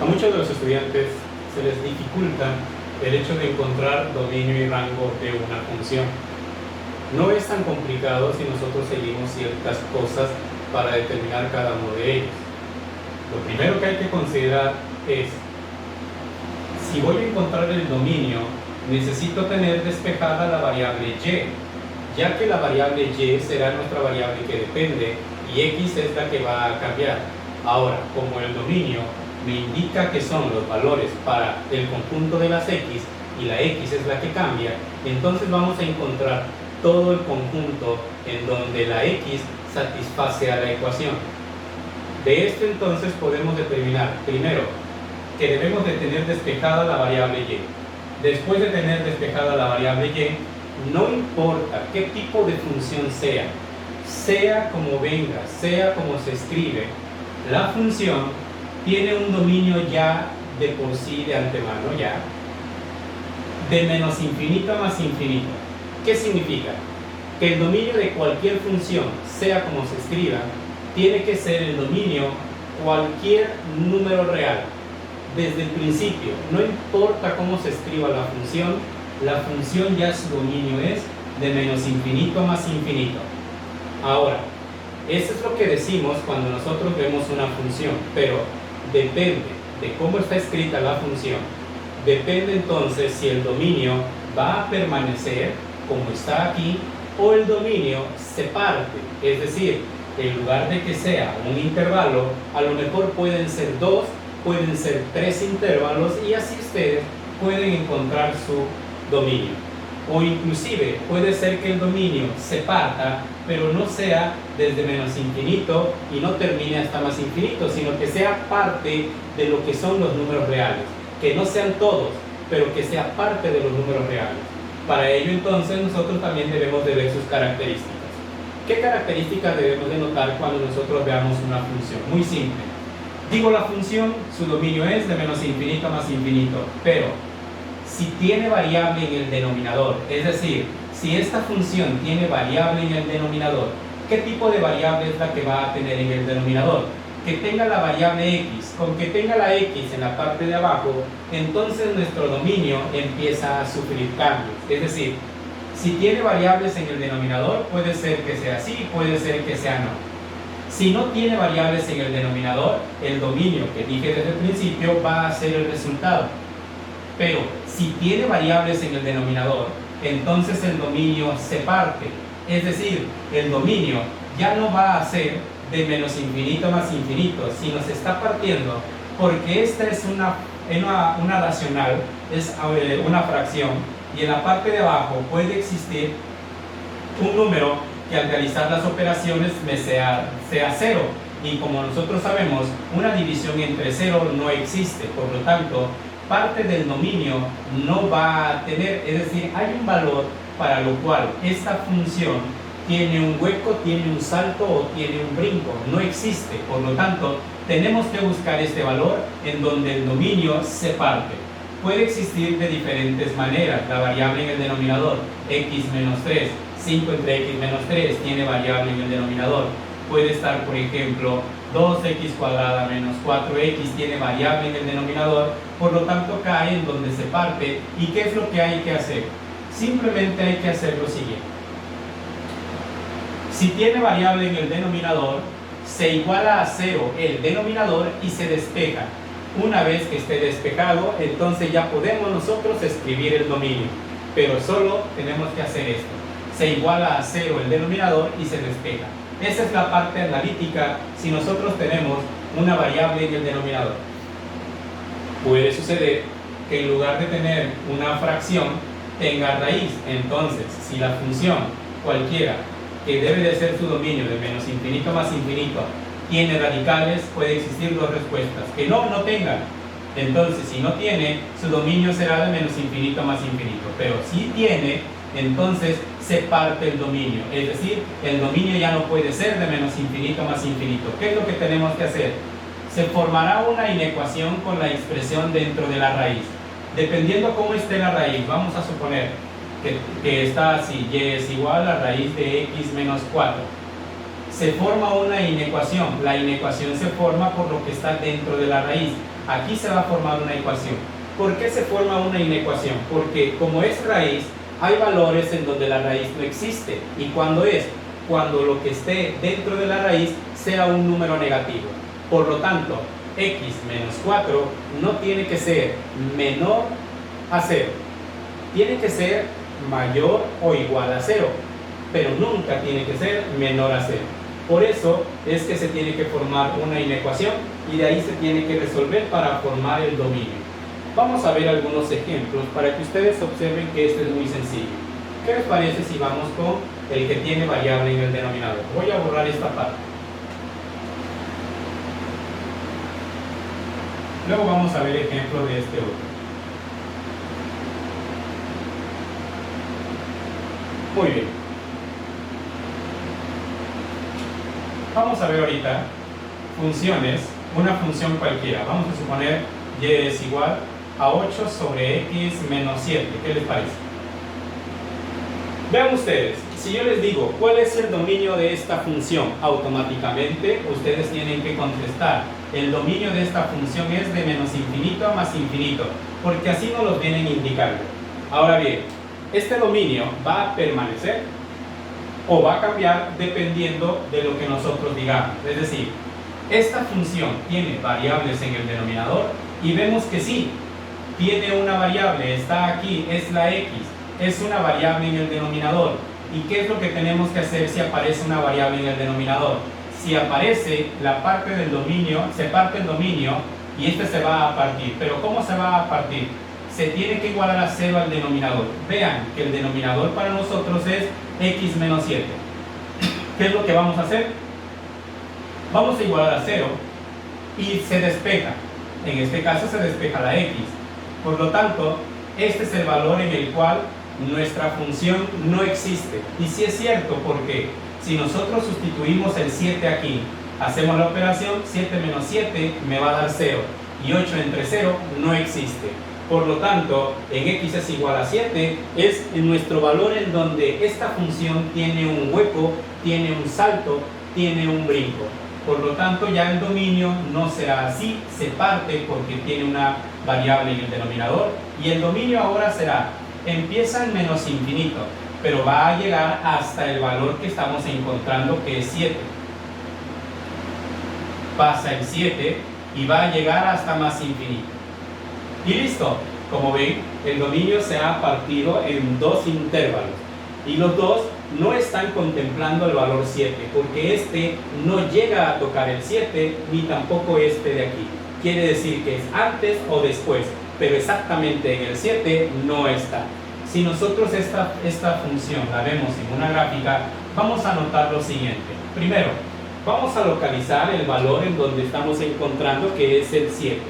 A muchos de los estudiantes se les dificulta el hecho de encontrar dominio y rango de una función. No es tan complicado si nosotros seguimos ciertas cosas para determinar cada uno de ellos. Lo primero que hay que considerar es, si voy a encontrar el dominio, necesito tener despejada la variable y, ya que la variable y será nuestra variable que depende y x es la que va a cambiar. Ahora, como el dominio me indica que son los valores para el conjunto de las x y la x es la que cambia, entonces vamos a encontrar todo el conjunto en donde la x satisface a la ecuación. De esto entonces podemos determinar, primero, que debemos de tener despejada la variable y. Después de tener despejada la variable y, no importa qué tipo de función sea como venga, sea como se escribe, la función tiene un dominio ya de por sí, de antemano ya, de menos infinito a más infinito. ¿Qué significa? Que el dominio de cualquier función, sea como se escriba, tiene que ser el dominio cualquier número real. Desde el principio, no importa cómo se escriba la función ya su dominio es de menos infinito a más infinito. Ahora, eso es lo que decimos cuando nosotros vemos una función, pero depende de cómo está escrita la función. Depende entonces si el dominio va a permanecer como está aquí o el dominio se parte, es decir, en lugar de que sea un intervalo, a lo mejor pueden ser 2, pueden ser 3 intervalos y así ustedes pueden encontrar su dominio. O inclusive puede ser que el dominio se parta, pero no sea desde menos infinito y no termine hasta más infinito, sino que sea parte de lo que son los números reales. Que no sean todos, pero que sea parte de los números reales. Para ello entonces nosotros también debemos de ver sus características. ¿Qué características debemos de notar cuando nosotros veamos una función? Muy simple. Digo la función, su dominio es de menos infinito a más infinito, pero si tiene variable en el denominador, es decir, si esta función tiene variable en el denominador, ¿qué tipo de variable es la que va a tener en el denominador? Que tenga la variable x. Con que tenga la x en la parte de abajo, entonces nuestro dominio empieza a sufrir cambios. Es decir, si tiene variables en el denominador, puede ser que sea sí, puede ser que sea no. Si no tiene variables en el denominador, el dominio que dije desde el principio va a ser el resultado. Pero si tiene variables en el denominador, entonces el dominio se parte. Es decir, el dominio ya no va a ser de menos infinito a más infinito, sino se está partiendo porque esta es una racional, es una fracción, y en la parte de abajo puede existir un número que al realizar las operaciones sea 0, y como nosotros sabemos, una división entre 0 no existe, por lo tanto parte del dominio no va a tener, es decir, hay un valor para lo cual esta función tiene un hueco, tiene un salto o tiene un brinco, no existe. Por lo tanto, tenemos que buscar este valor en donde el dominio se parte. Puede existir de diferentes maneras. La variable en el denominador, x menos 3, 5 entre x menos 3 tiene variable en el denominador. Puede estar, por ejemplo, 2x cuadrada menos 4x tiene variable en el denominador, por lo tanto cae en donde se parte. ¿Y qué es lo que hay que hacer? Simplemente hay que hacer lo siguiente. Si tiene variable en el denominador, se iguala a 0 el denominador y se despeja. Una vez que esté despejado, entonces ya podemos nosotros escribir el dominio. Pero solo tenemos que hacer esto. Se iguala a 0 el denominador y se despeja. Esa es la parte analítica si nosotros tenemos una variable en el denominador. Puede suceder que en lugar de tener una fracción, tenga raíz. Entonces, si la función cualquiera que debe de ser su dominio de menos infinito a más infinito tiene radicales, puede existir dos respuestas. Que no tenga. Entonces, si no tiene, su dominio será de menos infinito a más infinito. Pero si tiene, entonces se parte el dominio. Es decir, el dominio ya no puede ser de menos infinito a más infinito. ¿Qué es lo que tenemos que hacer? Se formará una inecuación con la expresión dentro de la raíz. Dependiendo cómo esté la raíz, vamos a suponer que está así, y es igual a raíz de x menos 4. Se forma una inecuación. La inecuación se forma por lo que está dentro de la raíz. aquí se va a formar una ecuación. ¿Por qué se forma una inecuación? Porque como es raíz, hay valores en donde la raíz no existe. ¿Y cuándo es? Cuando lo que esté dentro de la raíz sea un número negativo. Por lo tanto, x menos 4 no tiene que ser menor a 0. Tiene que ser mayor o igual a 0, pero nunca tiene que ser menor a 0. Por eso es que se tiene que formar una inecuación y de ahí se tiene que resolver para formar el dominio. Vamos a ver algunos ejemplos para que ustedes observen que esto es muy sencillo. ¿Qué les parece si vamos con el que tiene variable en el denominador? Voy a borrar esta parte. Luego vamos a ver ejemplo de este otro. Muy bien. Vamos a ver ahorita funciones, una función cualquiera. Vamos a suponer y es igual a 8 sobre x menos 7. ¿Qué les parece? Vean ustedes, si yo les digo cuál es el dominio de esta función, automáticamente ustedes tienen que contestar. El dominio de esta función es de menos infinito a más infinito, porque así nos lo vienen indicando. Ahora bien, este dominio va a permanecer o va a cambiar dependiendo de lo que nosotros digamos. Es decir, esta función tiene variables en el denominador y vemos que sí, tiene una variable, está aquí, es la x, es una variable en el denominador. ¿Y qué es lo que tenemos que hacer si aparece una variable en el denominador? Si aparece la parte del dominio, se parte el dominio y este se va a partir. ¿Pero cómo se va a partir? Se tiene que igualar a 0 al denominador. Vean que el denominador para nosotros es x menos 7. ¿Qué es lo que vamos a hacer? Vamos a igualar a 0 y se despeja. En este caso se despeja la x. Por lo tanto, este es el valor en el cual nuestra función no existe. Y si es cierto, porque si nosotros sustituimos el 7 aquí, hacemos la operación, 7 menos 7 me va a dar 0. Y 8 entre 0 no existe. Por lo tanto, en x es igual a 7, es nuestro valor en donde esta función tiene un hueco, tiene un salto, tiene un brinco. Por lo tanto, ya el dominio no será así, se parte porque tiene una variable en el denominador. Y el dominio ahora será, empieza en menos infinito, pero va a llegar hasta el valor que estamos encontrando, que es 7. Pasa el 7 y va a llegar hasta más infinito. Y listo. Como ven, el dominio se ha partido en dos intervalos. Y los dos no están contemplando el valor 7, porque este no llega a tocar el 7, ni tampoco este de aquí. Quiere decir que es antes o después, pero exactamente en el 7 no está. Si nosotros esta función la vemos en una gráfica, vamos a notar lo siguiente. Primero, vamos a localizar el valor en donde estamos encontrando que es el 7.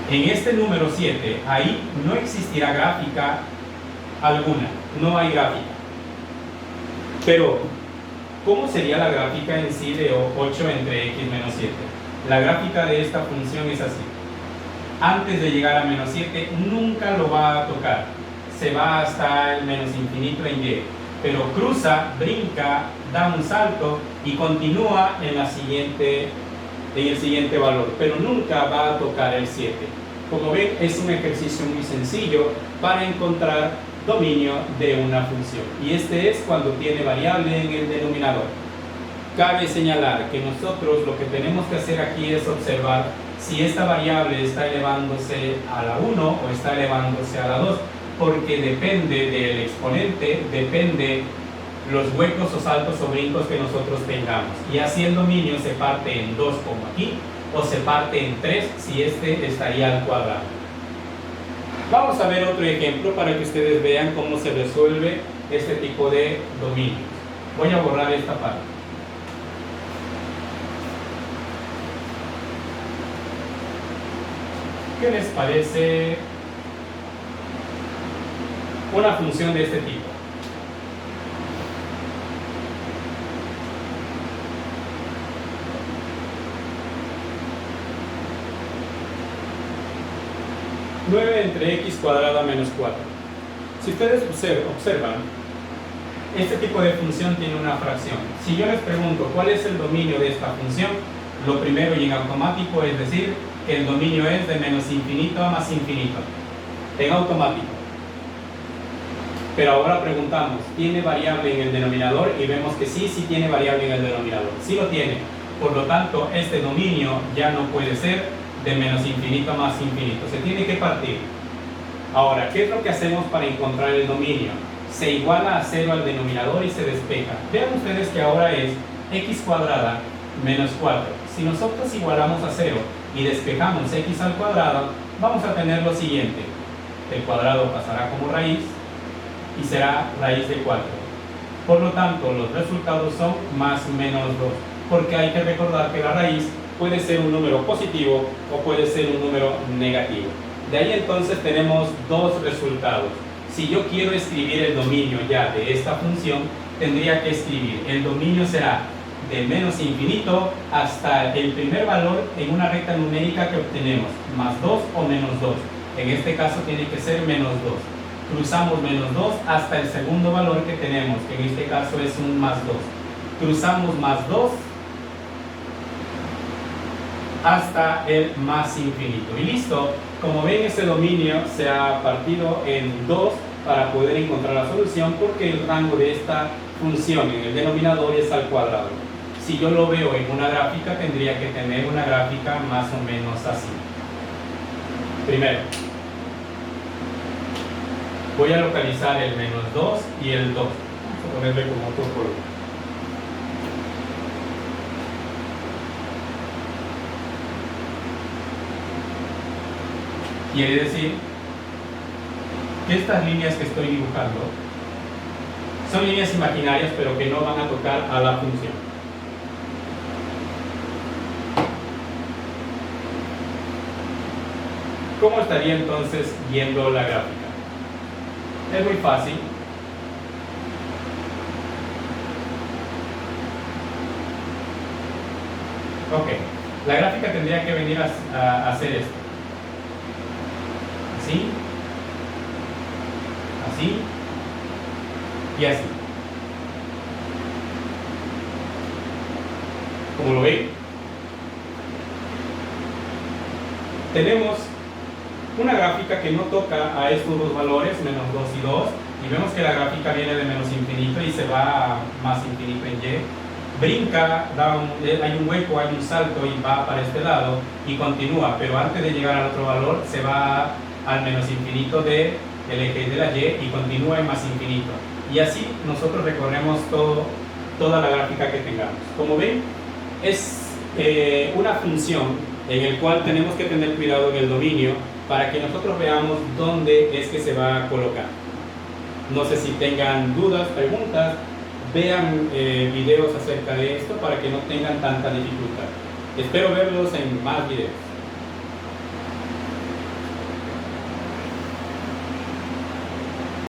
En este número 7, ahí no existirá gráfica alguna, no hay gráfica. Pero, ¿cómo sería la gráfica en sí de 8 entre x menos 7? La gráfica de esta función es así. Antes de llegar a menos 7, nunca lo va a tocar. Se va hasta el menos infinito en y. Pero cruza, brinca, da un salto y continúa en el siguiente valor, pero nunca va a tocar el 7. Como ven, es un ejercicio muy sencillo para encontrar dominio de una función. Y este es cuando tiene variable en el denominador. Cabe señalar que nosotros lo que tenemos que hacer aquí es observar si esta variable está elevándose a la 1 o está elevándose a la 2, porque depende del exponente, depende los huecos o saltos o brincos que nosotros tengamos. Y así el dominio se parte en 2 como aquí, o se parte en 3 si este estaría al cuadrado. Vamos a ver otro ejemplo para que ustedes vean cómo se resuelve este tipo de dominios. Voy a borrar esta parte. ¿Qué les parece una función de este tipo? (9 entre x cuadrada menos 4). Si ustedes observan, Este tipo de función tiene una fracción. Si yo les pregunto cuál es el dominio de esta función, lo primero y en automático es decir que el dominio es de menos infinito a más infinito. En automático. Pero ahora preguntamos, ¿tiene variable en el denominador? Y vemos que sí, sí tiene variable en el denominador. Sí lo tiene. Por lo tanto, este dominio ya no puede ser de menos infinito a más infinito. Se tiene que partir. Ahora, ¿qué es lo que hacemos para encontrar el dominio? Se iguala a 0 al denominador y se despeja. Vean ustedes que ahora es x cuadrada menos 4. Si nosotros igualamos a 0 y despejamos x al cuadrado, vamos a tener lo siguiente. El cuadrado pasará como raíz y será raíz de 4. Por lo tanto, los resultados son más menos 2, porque hay que recordar que la raíz puede ser un número positivo o puede ser un número negativo. De ahí entonces tenemos dos resultados. Si yo quiero escribir el dominio ya de esta función, tendría que escribir, el dominio será de menos infinito hasta el primer valor en una recta numérica que obtenemos, más 2 o menos 2. En este caso tiene que ser menos 2. Cruzamos menos 2 hasta el segundo valor que tenemos, que en este caso es un más 2. Cruzamos más 2 hasta el más infinito. Y listo. Como ven, ese dominio se ha partido en 2 para poder encontrar la solución, porque el rango de esta función en el denominador es al cuadrado. Si yo lo veo en una gráfica, tendría que tener una gráfica más o menos así. Primero, voy a localizar el menos 2 y el 2. Vamos a ponerle como otro color. Quiere decir que estas líneas que estoy dibujando son líneas imaginarias, pero que no van a tocar a la función. ¿Cómo estaría entonces viendo la gráfica? Es muy fácil. Ok, la gráfica tendría que venir a hacer esto. Así, así y así. Como lo ven, tenemos una gráfica que no toca a estos dos valores, menos 2 y 2, y vemos que la gráfica viene de menos infinito y se va a más infinito en y. Brinca, hay un hueco, hay un salto y va para este lado y continúa, pero antes de llegar al otro valor se va al menos infinito del eje de la y y continúa en más infinito. Y así nosotros recorremos toda la gráfica que tengamos. Como ven, es una función en la cual tenemos que tener cuidado en el dominio para que nosotros veamos dónde es que se va a colocar. No sé si tengan dudas, preguntas, vean videos acerca de esto para que no tengan tanta dificultad. Espero verlos en más videos.